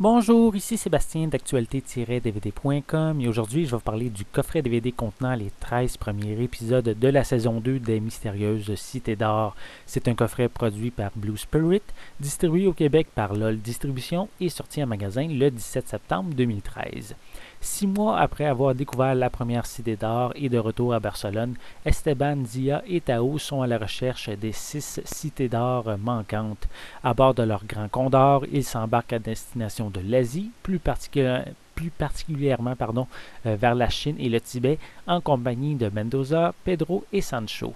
Bonjour, ici Sébastien d'actualité-dvd.com et aujourd'hui je vais vous parler du coffret DVD contenant les 13 premiers épisodes de la saison 2 des Mystérieuses Cités d'Or. C'est un coffret produit par Blue Spirit, distribué au Québec par LOL Distribution et sorti en magasin le 17 septembre 2013. 6 mois après avoir découvert la première Cité d'Or et de retour à Barcelone, Esteban, Zia et Tao sont à la recherche des 6 Cités d'Or manquantes. À bord de leur Grand Condor, ils s'embarquent à destination de l'Asie, plus particulièrement vers la Chine et le Tibet, en compagnie de Mendoza, Pedro et Sancho.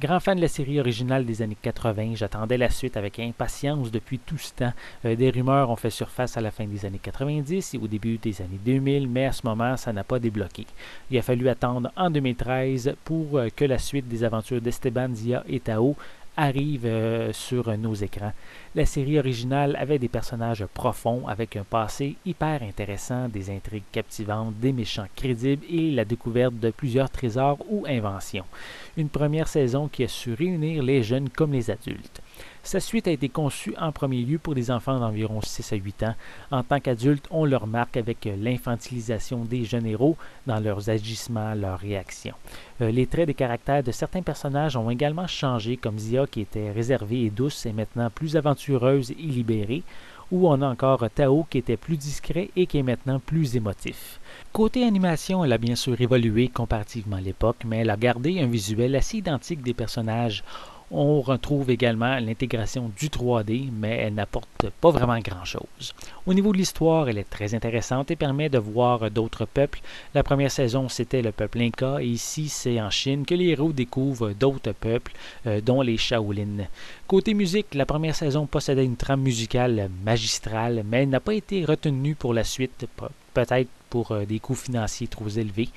Grand fan de la série originale des années 80, j'attendais la suite avec impatience depuis tout ce temps. Des rumeurs ont fait surface à la fin des années 90 et au début des années 2000, mais à ce moment, ça n'a pas débloqué. Il a fallu attendre en 2013 pour que la suite des aventures d'Esteban, Zia et Tao arrive sur nos écrans. La série originale avait des personnages profonds avec un passé hyper intéressant, des intrigues captivantes, des méchants crédibles et la découverte de plusieurs trésors ou inventions. Une première saison qui a su réunir les jeunes comme les adultes. Sa suite a été conçue en premier lieu pour des enfants d'environ 6 à 8 ans. En tant qu'adultes, on le remarque avec l'infantilisation des jeunes héros dans leurs agissements, leurs réactions. Les traits des caractères de certains personnages ont également changé, comme Zia qui était réservée et douce est maintenant plus aventureuse et libérée, ou on a encore Tao qui était plus discret et qui est maintenant plus émotif. Côté animation, elle a bien sûr évolué comparativement à l'époque, mais elle a gardé un visuel assez identique des personnages. On retrouve également l'intégration du 3D, mais elle n'apporte pas vraiment grand-chose. Au niveau de l'histoire, elle est très intéressante et permet de voir d'autres peuples. La première saison, c'était le peuple Inca, et ici, c'est en Chine que les héros découvrent d'autres peuples, dont les Shaolin. Côté musique, la première saison possédait une trame musicale magistrale, mais elle n'a pas été retenue pour la suite, peut-être pour des coûts financiers trop élevés.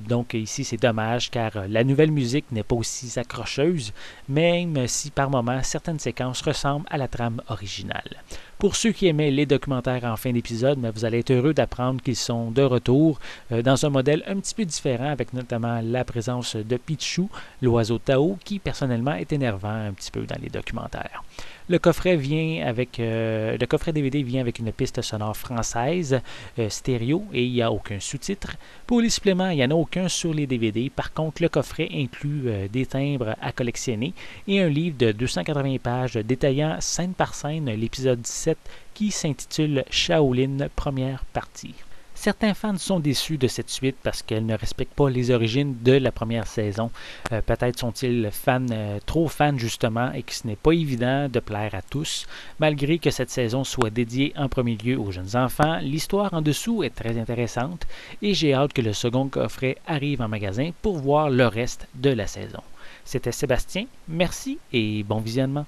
Donc ici, c'est dommage car la nouvelle musique n'est pas aussi accrocheuse, même si par moments certaines séquences ressemblent à la trame originale. Pour ceux qui aimaient les documentaires en fin d'épisode, mais vous allez être heureux d'apprendre qu'ils sont de retour dans un modèle un petit peu différent avec notamment la présence de Pichu, l'oiseau Tao, qui personnellement est énervant un petit peu dans les documentaires. Le coffret DVD vient avec une piste sonore française stéréo et il n'y a aucun sous-titre. Pour les suppléments, il n'y en a aucun sur les DVD. Par contre, le coffret inclut des timbres à collectionner et un livre de 280 pages détaillant scène par scène l'épisode 17 qui s'intitule Shaolin première partie. Certains fans sont déçus de cette suite parce qu'elle ne respecte pas les origines de la première saison. Peut-être sont-ils trop fans justement et que ce n'est pas évident de plaire à tous. Malgré que cette saison soit dédiée en premier lieu aux jeunes enfants, l'histoire en dessous est très intéressante et j'ai hâte que le second coffret arrive en magasin pour voir le reste de la saison. C'était Sébastien, merci et bon visionnement.